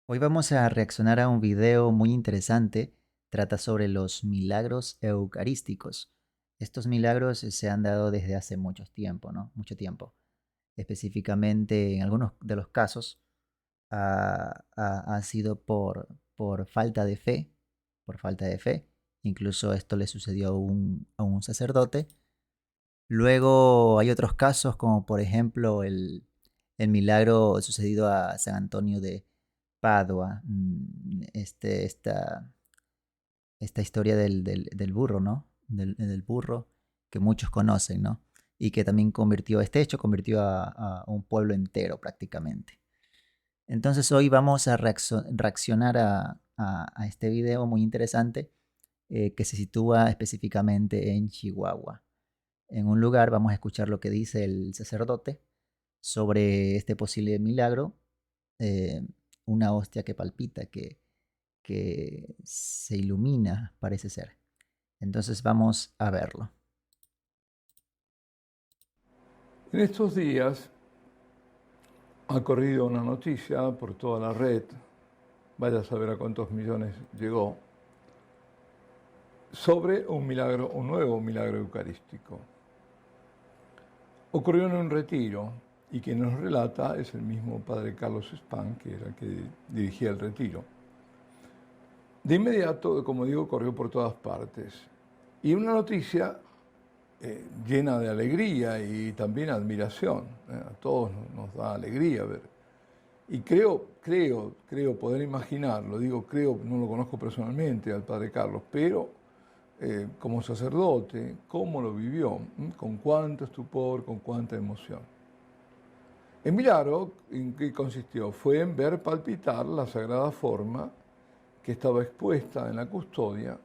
Hoy vamos a reaccionar a un video muy interesante. Trata sobre los milagros eucarísticos. Estos milagros se han dado desde hace mucho tiempo, ¿no? Mucho tiempo. Específicamente, en algunos de los casos, ha sido por falta de fe, por falta de fe. Incluso esto le sucedió a un sacerdote. Luego hay otros casos, como por ejemplo el milagro sucedido a San Antonio de Padua, esta historia del burro, ¿no? Del burro que muchos conocen, ¿no? Y que también este hecho convirtió a un pueblo entero prácticamente. Entonces hoy vamos a reaccionar a este video muy interesante que se sitúa específicamente en Chihuahua. En un lugar vamos a escuchar lo que dice el sacerdote sobre este posible milagro, eh, una hostia que palpita, que se ilumina, parece ser. Entonces vamos a verlo. En estos días ha corrido una noticia por toda la red, vaya a saber a cuántos millones llegó, sobre un milagro, un nuevo milagro eucarístico. Ocurrió en un retiro y quien nos relata es el mismo padre Carlos Spán, que era el que dirigía el retiro. De inmediato, como digo, corrió por todas partes. Y una noticia llena de alegría y también admiración. A todos nos da alegría ver. Y creo poder imaginar, lo digo creo, no lo conozco personalmente al padre Carlos, pero como sacerdote, cómo lo vivió, con cuánto estupor, con cuánta emoción. El milagro, ¿en qué consistió? Fue en ver palpitar la sagrada forma que estaba expuesta en la custodia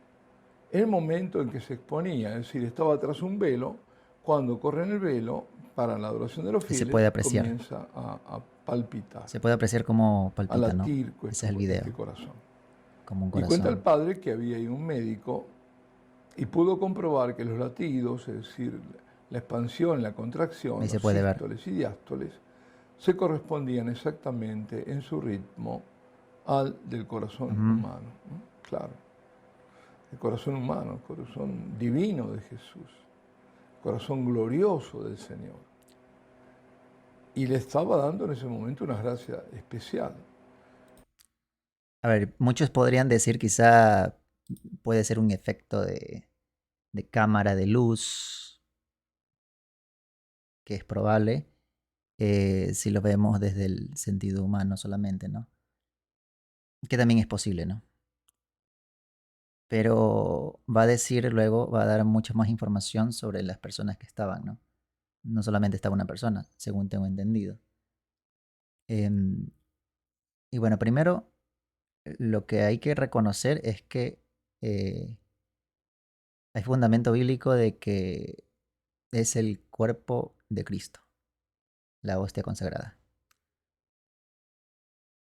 en el momento en que se exponía, es decir, estaba tras un velo, cuando corre en el velo, para la adoración de los Y se fieles, puede apreciar. comienza a palpitar, Se puede apreciar cómo a palpita, ¿no? latir Ese es el este video, corazón. como un Y cuenta el corazón. padre que había ahí un médico y pudo comprobar que los latidos, es decir, la expansión, la contracción, Ahí se los puede ver. sístoles y diástoles, se correspondían exactamente en su ritmo al del corazón Ujú. humano. Claro, el corazón humano, el corazón divino de Jesús, el corazón glorioso del Señor. Y le estaba dando en ese momento una gracia especial. A ver, muchos podrían decir quizá puede ser un efecto de cámara de luz, que es probable, si lo vemos desde el sentido humano solamente, ¿no? Que también es posible, ¿no? Pero va a decir luego, va a dar mucha más información sobre las personas que estaban, ¿no? No solamente estaba una persona, según tengo entendido. Em, y bueno, primero lo que hay que reconocer es que eh, hay fundamento bíblico de que es el cuerpo de Cristo, la hostia consagrada.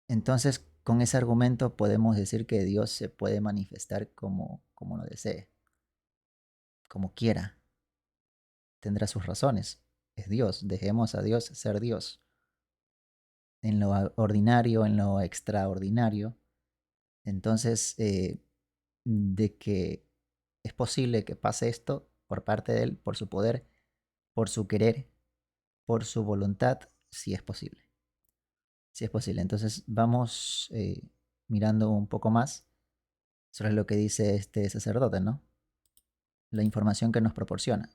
Entonces, con ese argumento podemos decir que Dios se puede manifestar como lo desee, como quiera. Tendrá sus razones. Es Dios, dejemos a Dios ser Dios. En lo ordinario, en lo extraordinario. Entonces, de que es posible que pase esto por parte de Él, por su poder, por su querer, por su voluntad, sí es posible. Sí es posible. Entonces, vamos mirando un poco más sobre lo que dice este sacerdote, ¿no? La información que nos proporciona.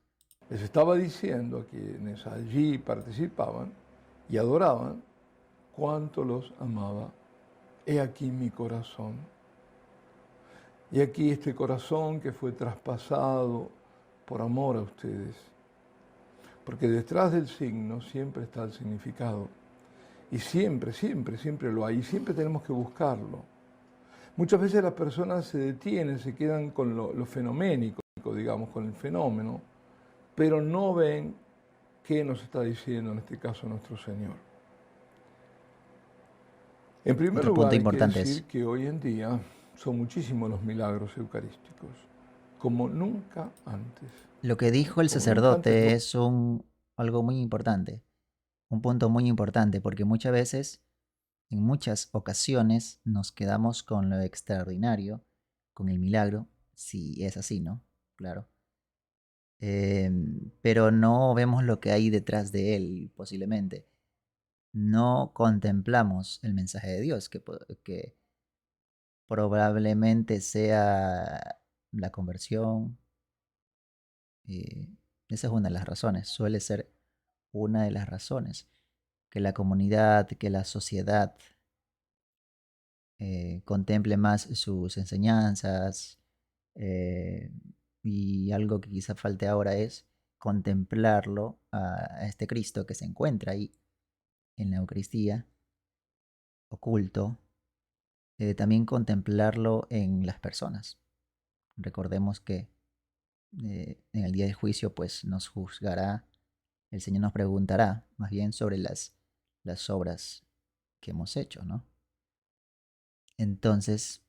Les estaba diciendo a quienes allí participaban y adoraban cuánto los amaba. He aquí mi corazón. Y aquí este corazón que fue traspasado por amor a ustedes. Porque detrás del signo siempre está el significado. Y siempre lo hay. Y siempre tenemos que buscarlo. Muchas veces las personas se detienen, se quedan con lo fenoménico, digamos, con el fenómeno, pero no ven qué nos está diciendo en este caso nuestro Señor. En primer Otro punto lugar, hay que importante decir es, que hoy en día son muchísimos los milagros eucarísticos, como nunca antes. lo que dijo el Como nunca antes sacerdote no. es algo muy importante, un punto muy importante, porque muchas veces en muchas ocasiones nos quedamos con lo extraordinario, con el milagro, si es así, ¿no? Claro. Pero no vemos lo que hay detrás de él, posiblemente. No contemplamos el mensaje de Dios, que probablemente sea la conversión. eh, Esa es una de las razones, suele ser una de las razones, que la comunidad, que la sociedad contemple más sus enseñanzas. eh, y algo que quizá falte ahora es contemplarlo a este Cristo que se encuentra ahí en la Eucaristía, oculto, también contemplarlo en las personas. Recordemos que en el día del juicio pues nos juzgará, el Señor nos preguntará más bien sobre las obras que hemos hecho, ¿no? Entonces,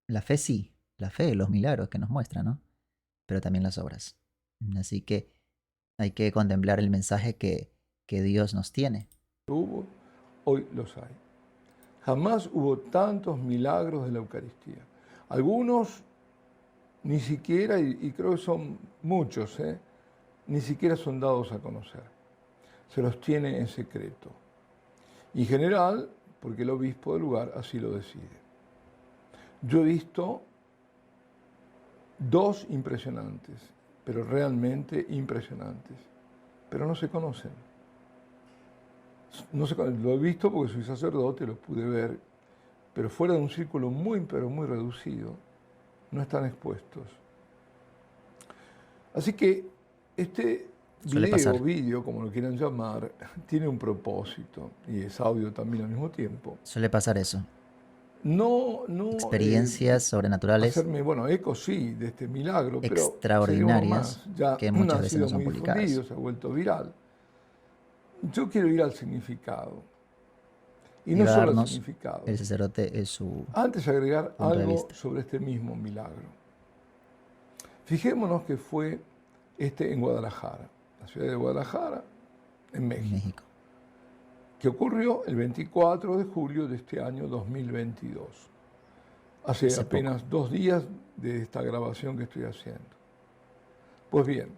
la fe sí, la fe, los milagros que nos muestra, ¿no? Pero también las obras. Así que hay que contemplar el mensaje que Dios nos tiene. Hubo, hoy los hay. Jamás hubo tantos milagros de la Eucaristía. Algunos ni siquiera, y creo que son muchos, ni siquiera son dados a conocer. Se los tiene en secreto. Y en general, porque el obispo del lugar así lo decide. Yo he visto dos impresionantes, pero realmente impresionantes, pero no se conocen. Lo he visto porque soy sacerdote, los pude ver, pero fuera de un círculo muy, pero muy reducido, no están expuestos. Así que este Suele pasar, vídeo, como lo quieran llamar, tiene un propósito y es audio también al mismo tiempo. suele pasar eso. No Experiencias sobrenaturales hacerme, bueno, eco sí de este milagro, pero sería uno extraordinarias más. Ya que muchas ha veces no sido son muy difundido, publicadas. se ha vuelto viral. Yo quiero ir al significado. Y Y no va a solo al darnos significado. el sacerdote es su Antes agregar punto de algo vista. sobre este mismo milagro. Fijémonos que fue en Guadalajara, la ciudad de Guadalajara, en En México, México. que ocurrió el 24 de julio de este año 2022. Hace Hace poco. apenas 2 días de esta grabación que estoy haciendo. Pues bien,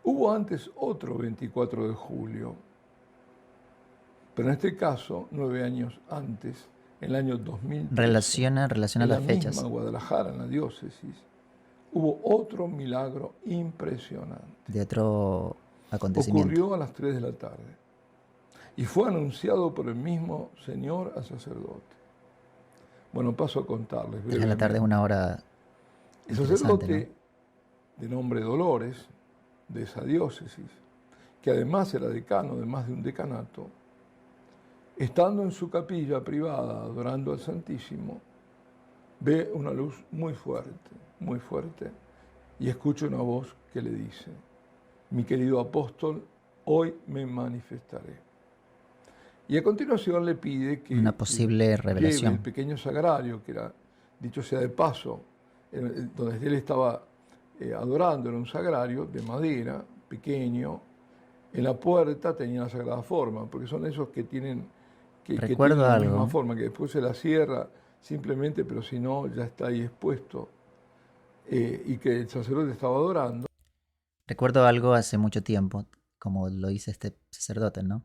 hubo antes otro 24 de julio, pero en este caso 9 años antes, en el año 2013, Relaciona en la las misma fechas Guadalajara, en la diócesis, hubo otro milagro impresionante. de otro acontecimiento. Ocurrió a las 3 de la tarde y fue anunciado por el mismo Señor al sacerdote. Bueno, paso a contarles 3 de la tarde es brevemente. una hora El interesante, ¿no? sacerdote, de nombre Dolores, de esa diócesis, que además era decano de más de un decanato, estando en su capilla privada adorando al Santísimo, ve una luz muy fuerte, y escucha una voz que le dice: mi querido apóstol, hoy me manifestaré. Y a continuación le pide Una que posible lleve el revelación. pequeño sagrario, que era, dicho sea de paso, donde él estaba adorando, era un sagrario de madera, pequeño. En la puerta tenía la sagrada forma, porque son esos que que tienen Recuerdo la misma algo, forma, que después se la cierra simplemente, pero si no, ya está ahí expuesto, y que el sacerdote estaba adorando. recuerdo algo hace mucho tiempo, como lo dice este sacerdote, ¿no?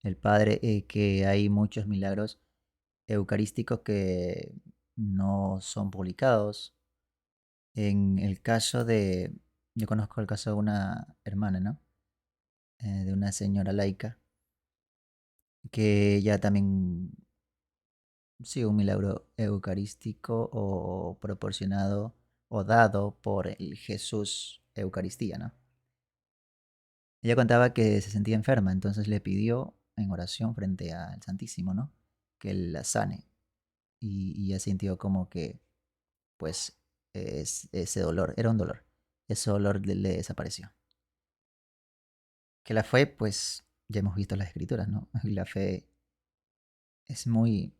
El padre, que hay muchos milagros eucarísticos que no son publicados. En el caso de, yo conozco el caso de una hermana, ¿no? De una señora laica, que ya también, sí, un milagro eucarístico o proporcionado o dado por el Jesús Eucaristía, ¿no? Ella contaba que se sentía enferma, entonces le pidió en oración frente al Santísimo, ¿no? Que él la sane. Y ella sintió como que, pues, ese dolor, era un dolor, ese dolor le desapareció. Que la fe, pues, ya hemos visto las escrituras, ¿no? Y la fe es muy,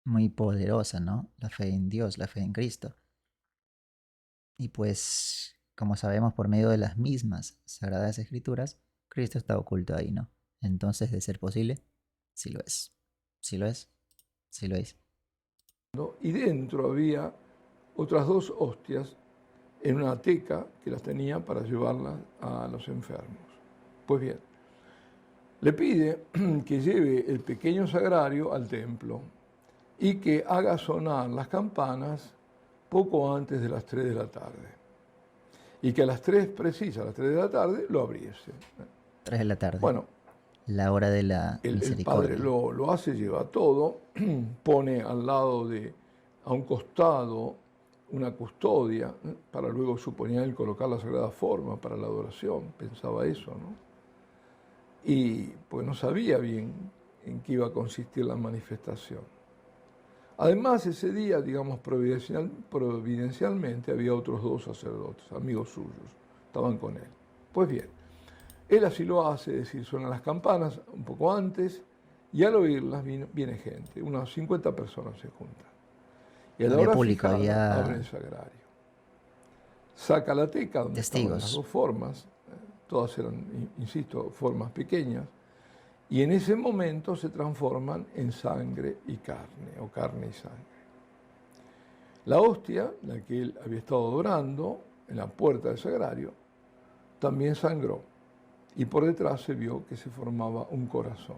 muy poderosa, ¿no? La fe en Dios, la fe en Cristo. Y pues, como sabemos por medio de las mismas sagradas escrituras, Cristo está oculto ahí, ¿no? Entonces, de ser posible, sí lo es. Sí lo es. Sí lo es. ¿no? Y dentro había otras 2 hostias en una teca que las tenía para llevarlas a los enfermos. Pues bien, le pide que lleve el pequeño sagrario al templo y que haga sonar las campanas poco antes de las 3 de la tarde. Y que a las 3 precisas, a las 3 de la tarde, lo abriese. 3 de la tarde. Bueno, La hora de la el padre misericordia. lo hace, lleva todo, pone al lado a un costado, una custodia, para luego, suponía él, colocar la sagrada forma para la adoración, pensaba eso, ¿no? Y pues no sabía bien en qué iba a consistir la manifestación. Además, ese día, digamos, providencialmente, había otros 2 sacerdotes, amigos suyos, estaban con él. Pues bien, él así lo hace, es decir, suenan las campanas un poco antes, y al oírlas viene gente, unas 50 personas se juntan. Y a la Había hora público, fijada abre había el sagrario. Saca la teca donde estaban las 2 testigos. formas, todas eran, insisto, formas pequeñas, y en ese momento se transforman en sangre y carne, o carne y sangre. La hostia, la que él había estado adorando en la puerta del sagrario, también sangró, y por detrás se vio que se formaba un corazón.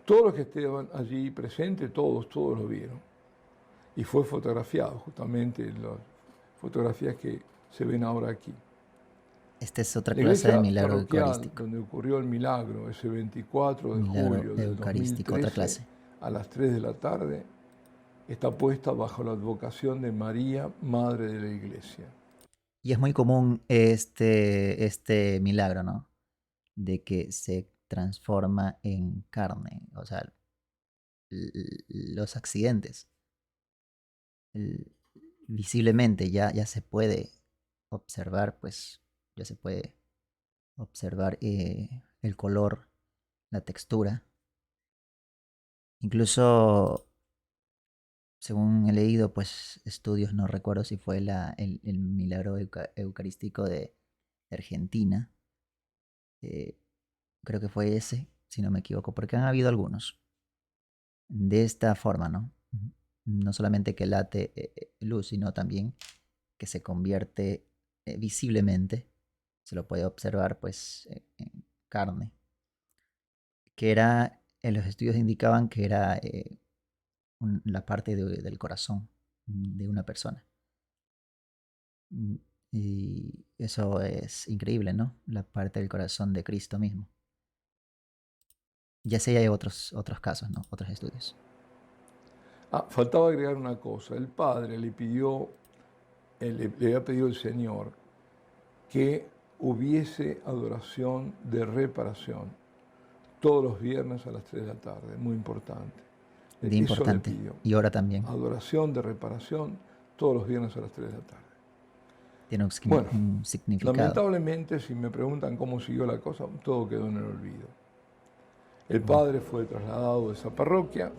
Todos los que estaban allí presentes, todos lo vieron. Y fue fotografiado, justamente las fotografías que se ven ahora aquí. Esta es otra La clase de iglesia milagro parroquial eucarístico. donde ocurrió el milagro, ese 24 de Milagro julio del eucarístico, otra 2013, clase. a las 3 de la tarde, está puesta bajo la advocación de María, Madre de la Iglesia. Y es muy común este milagro, ¿no? De que se transforma en carne. O sea, los accidentes. l- Visiblemente ya se puede observar, pues, ya se puede observar el color, la textura. Incluso, según he leído, pues, estudios, no recuerdo si fue el milagro eucarístico de Argentina. eh, Creo que fue ese, si no me equivoco, porque han habido algunos de esta forma, ¿no? Ujú. No solamente que late luz, sino también que se convierte visiblemente, se lo puede observar pues en carne, que era, en los estudios indicaban que era la parte del corazón de una persona. Mm, Y eso es increíble, ¿no? La parte del corazón de Cristo mismo. Ya sé, hay otros casos, ¿no? Otros estudios. Faltaba agregar una cosa. El padre le pidió, le había pedido al Señor que hubiese adoración de reparación todos los viernes a las 3 de la tarde, muy importante. De Eso le importante. pidió. Y ahora también. Adoración de reparación todos los viernes a las 3 de la tarde. Tiene Bueno, un significado. lamentablemente, si me preguntan cómo siguió la cosa, todo quedó en el olvido. El Mm. padre fue trasladado de esa parroquia,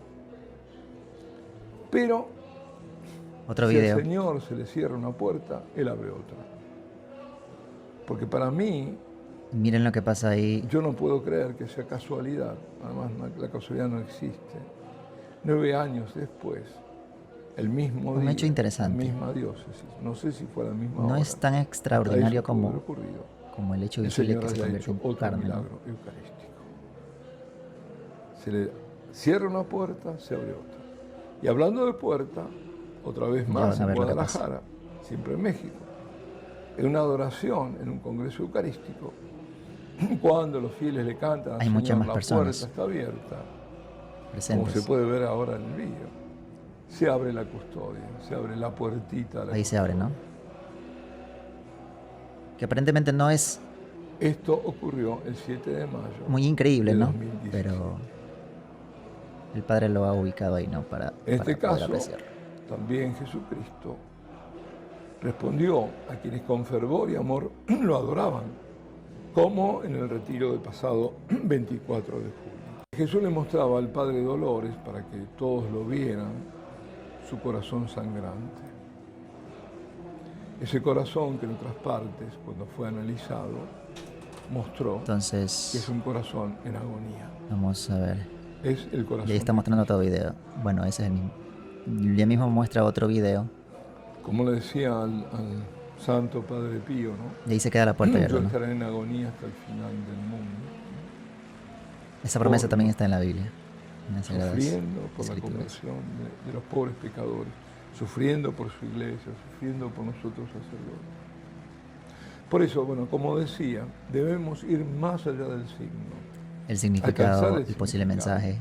pero Otro si al video. Señor se le cierra una puerta, Él abre otra. Porque para mí, Miren lo que pasa ahí. yo no puedo creer que sea casualidad, además la casualidad no existe. 9 años después, el mismo Un hecho día, la interesante. misma diócesis, no sé si fue a la misma No hora, es tan hasta eso extraordinario pudo haber ocurrido, como el hecho el visible Señor que se haya convierte hecho en otro carne, ¿no? milagro eucarístico. Se le cierra una puerta, se abre otra. Y hablando de puerta, otra vez Ya más van a en ver lo que pasa. Guadalajara, siempre en México, en una adoración, en un congreso eucarístico, cuando los fieles le cantan al Hay muchas Señor, más la puerta personas está abierta, como se presentes. puede ver ahora en el vídeo. Se abre la custodia, se abre la puertita a la Ahí se abre, custodia. ¿no? Que aparentemente no es Esto ocurrió el 7 de mayo muy increíble, de ¿no? 2017. Pero el Padre lo ha ubicado ahí, ¿no? En Para este poder caso, apreciarlo. también Jesucristo respondió a quienes con fervor y amor lo adoraban, como en el retiro del pasado 24 de julio. Jesús le mostraba al Padre Dolores, para que todos lo vieran, su corazón sangrante. Ese corazón que en otras partes, cuando fue analizado, mostró que es Entonces, un corazón en agonía. vamos a ver. es el Y ahí corazón está de mostrando Cristo. otro video. Bueno, ese es el mismo. Ya mismo muestra otro video. Como le decía al Santo Padre Pío, Y ahí se queda la puerta ¿no? Yo abierta, ¿no? estaré en agonía hasta el final del mundo, Esa promesa por también los está en la Biblia, en las Sagradas sufriendo por la Escrituras. conversión de los pobres pecadores, sufriendo por su iglesia, sufriendo por nosotros sacerdotes. Por eso, bueno, como decía, debemos ir más allá del signo, El alcanzar significado, el el posible significado. mensaje.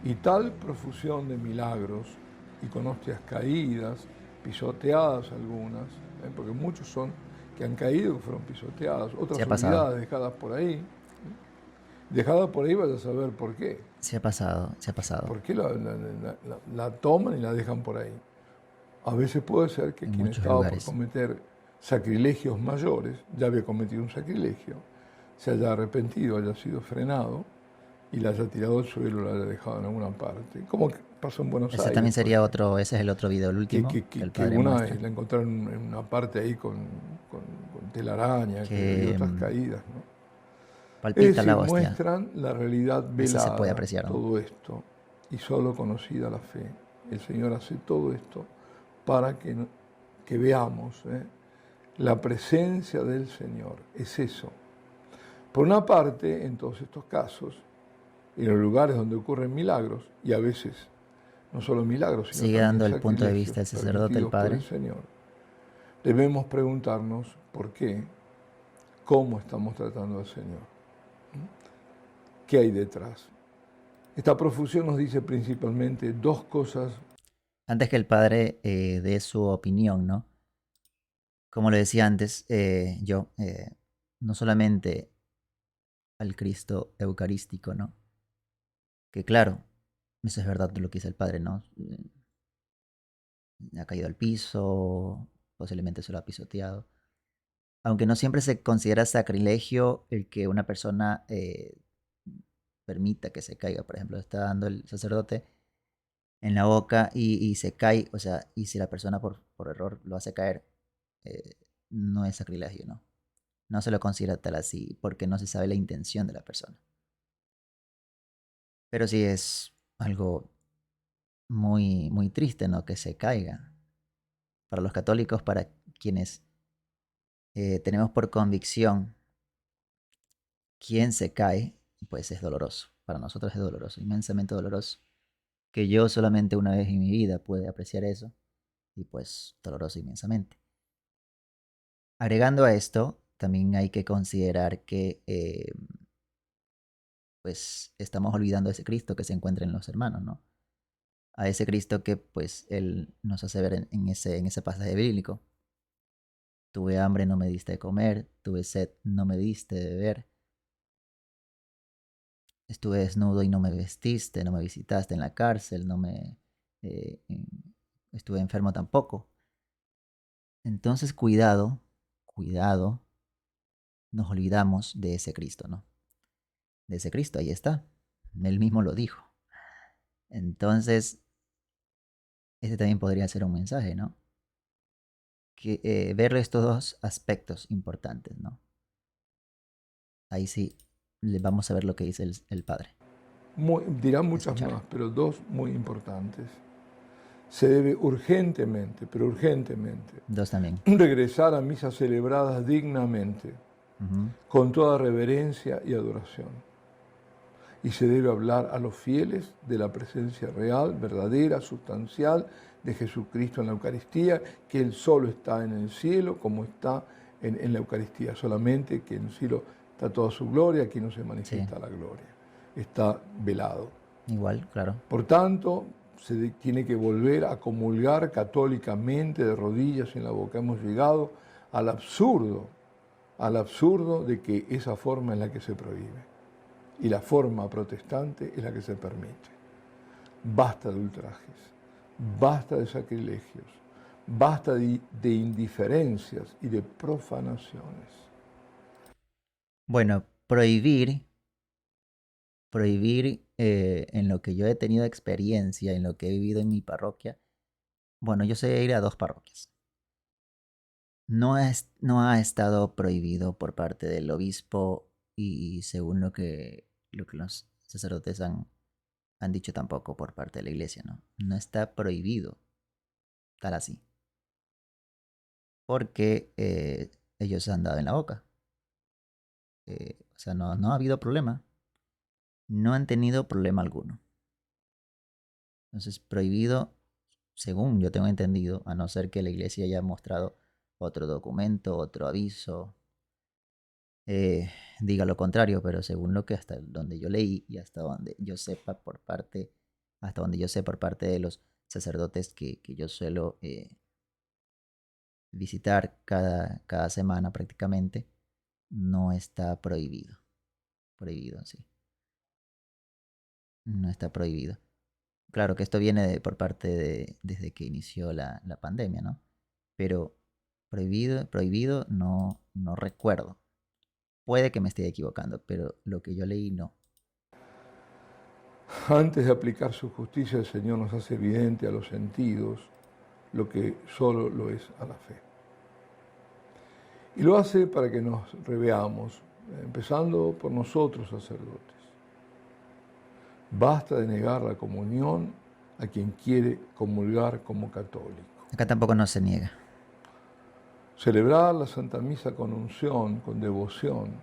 Y tal profusión de milagros y con hostias caídas, pisoteadas algunas, porque muchos son que han caído, que fueron pisoteadas, Se otras ha pasado. olvidadas, dejadas por ahí. Dejadas por ahí vaya a saber por qué. Se ha pasado. Se ha pasado. ¿Por qué la toman y la dejan por ahí? A veces puede ser que En quien muchos estaba por lugares. cometer sacrilegios mayores, ya había cometido un sacrilegio, se haya arrepentido, haya sido frenado y la haya tirado al suelo, la haya dejado en alguna parte. Como que pasó en Buenos Ese Aires, también por sería ejemplo. otro, ese es el otro video, el último, que el Que padre una muestra. la encontraron en una parte ahí con telaraña y Que otras caídas, ¿no? Es palpita la decir, hostia. muestran la realidad Ese se puede velada, apreciar, ¿no? todo esto, y solo conocida la fe. El Señor hace todo esto para que veamos la presencia del Señor. Es eso. Por una parte, en todos estos casos, en los lugares donde ocurren milagros, y a veces no solo milagros, sino Sigue también dando el punto de sacrilegios vista del sacerdote, el permitidos por el padre. Señor, debemos preguntarnos por qué, cómo estamos tratando al Señor, qué hay detrás. Esta profusión nos dice principalmente dos cosas. Antes que el padre dé su opinión, ¿no? Como le decía antes, yo, no solamente al Cristo eucarístico, ¿no? Que claro, eso es verdad de lo que dice el padre, ¿no? Ha caído al piso, posiblemente se lo ha pisoteado. Aunque no siempre se considera sacrilegio el que una persona permita que se caiga. Por ejemplo, está dando el sacerdote en la boca y se cae, o sea, y si la persona por error lo hace caer, eh, no es sacrilegio, ¿no? No se lo considera tal así porque no se sabe la intención de la persona. Pero sí es algo muy, muy triste, ¿no? Que se caiga. Para los católicos, para quienes tenemos por convicción quién se cae, pues es doloroso. Para nosotros es doloroso, inmensamente doloroso. Que yo solamente una vez en mi vida pude apreciar eso y pues doloroso inmensamente. Agregando a esto, también hay que considerar que pues estamos olvidando a ese Cristo que se encuentra en los hermanos, ¿no? A ese Cristo que pues Él nos hace ver en ese pasaje bíblico. Tuve hambre, no me diste de comer, tuve sed, no me diste de beber, estuve desnudo y no me vestiste, no me visitaste en la cárcel, no me eh, estuve enfermo tampoco. Entonces, cuidado, cuidado, nos olvidamos de ese Cristo, ¿no? De ese Cristo, ahí está. Él mismo lo dijo. Entonces, este también podría ser un mensaje, ¿no? Que ver estos dos aspectos importantes, ¿no? Ahí sí le vamos a ver lo que dice el Padre. Dirán muchas Escuchar. más, pero dos muy importantes. Se debe urgentemente, pero urgentemente, Dos también. regresar a misas celebradas dignamente, Ujú. con toda reverencia y adoración. Y se debe hablar a los fieles de la presencia real, verdadera, sustancial de Jesucristo en la Eucaristía, que Él solo está en el cielo como está en la Eucaristía, solamente que en el cielo está toda su gloria, aquí no se Sí, manifiesta la gloria, está velado. igual, claro. Por tanto, tiene que volver a comulgar católicamente de rodillas en la boca. Hemos llegado al absurdo de que esa forma es la que se prohíbe y la forma protestante es la que se permite. Basta de ultrajes, basta de sacrilegios, basta de indiferencias y de profanaciones. Bueno, prohibir en lo que yo he tenido experiencia, en lo que he vivido en mi parroquia. Bueno, yo sé ir a dos parroquias. No ha estado prohibido por parte del obispo y según lo que los sacerdotes han han dicho tampoco por parte de la iglesia, ¿no? No está prohibido tal así, porque ellos se han dado en la boca. O sea, no ha habido problema, no han tenido problema alguno. Entonces, prohibido, según yo tengo entendido, a no ser que la iglesia haya mostrado otro documento, otro aviso, eh, diga lo contrario, pero según lo que hasta donde yo leí y hasta donde yo sepa hasta donde yo sé por parte de los sacerdotes que yo suelo visitar cada semana prácticamente, no está prohibido. Prohibido, sí. No está prohibido. Claro que esto viene por parte desde que inició la pandemia, ¿no? Pero prohibido no recuerdo. Puede que me esté equivocando, pero lo que yo leí no. Antes de aplicar su justicia, el Señor nos hace evidente a los sentidos lo que solo lo es a la fe. Y lo hace para que nos reveamos, empezando por nosotros, sacerdotes. Basta de negar la comunión a quien quiere comulgar como católico. Acá tampoco no se niega. Celebrar la Santa Misa con unción, con devoción,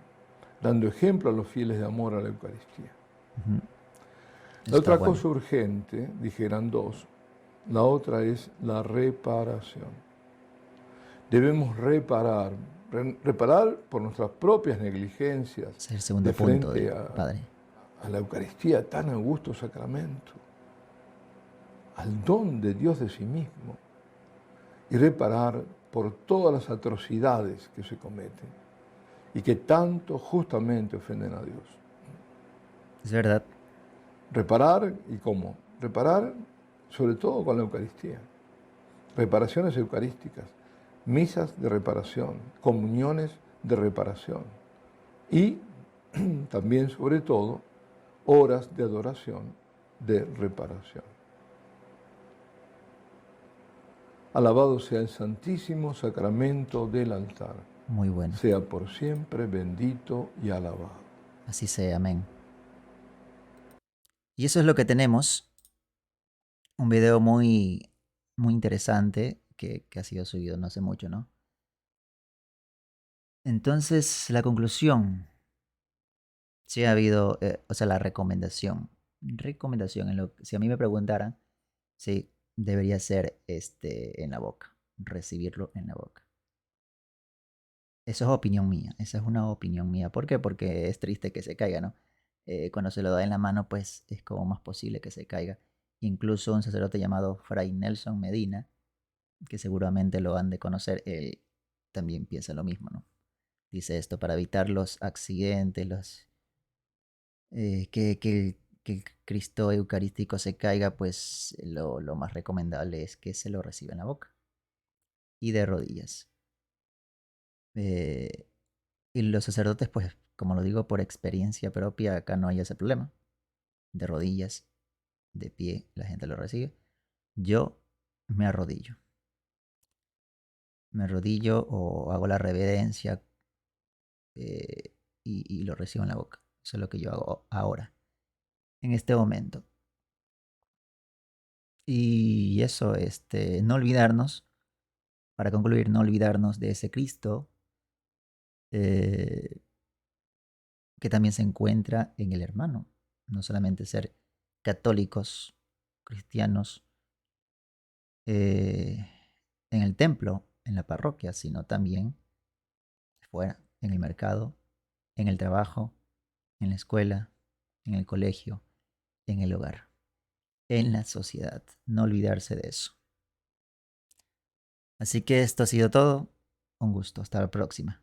dando ejemplo a los fieles de amor a la Eucaristía. Ujú. La Está otra bueno. cosa urgente, dijeran dos, la otra es la reparación. Debemos reparar por nuestras propias negligencias Ese es el segundo de punto frente del padre. a la Eucaristía, tan augusto sacramento, al don de Dios de sí mismo, y reparar por todas las atrocidades que se cometen y que tanto justamente ofenden a Dios. Es verdad. Reparar, ¿y cómo? Reparar sobre todo con la Eucaristía. Reparaciones eucarísticas, misas de reparación, comuniones de reparación y también, sobre todo, horas de adoración de reparación. Alabado sea el Santísimo Sacramento del altar. Muy bueno. Sea por siempre bendito y alabado. Así sea, amén. Y eso es lo que tenemos. Un video muy interesante que ha sido subido no hace mucho, ¿no? Entonces, la conclusión. Sí ha habido, o sea, la recomendación. Recomendación, si a mí me preguntaran, sí, debería ser en la boca, recibirlo en la boca. Eso es opinión mía, esa es una opinión mía. ¿Por qué? Porque es triste que se caiga, ¿no? Cuando se lo da en la mano, pues es como más posible que se caiga. Incluso un sacerdote llamado Fray Nelson Medina, que seguramente lo han de conocer, él también piensa lo mismo, ¿no? Dice esto para evitar los accidentes, que el Cristo Eucarístico se caiga, pues lo más recomendable es que se lo reciba en la boca y de rodillas. Eh, y los sacerdotes, pues, como lo digo por experiencia propia, acá no hay ese problema. De rodillas, de pie, la gente lo recibe. Yo me arrodillo. Me arrodillo o hago la reverencia y lo recibo en la boca. Eso es lo que yo hago ahora, en este momento. Y eso, no olvidarnos, para concluir, no olvidarnos de ese Cristo eh, que también se encuentra en el hermano. No solamente ser católicos, cristianos, eh, en el templo, en la parroquia, sino también fuera, en el mercado, en el trabajo, en la escuela, en el colegio, en el hogar, en la sociedad. No olvidarse de eso. Así que esto ha sido todo. Un gusto. Hasta la próxima.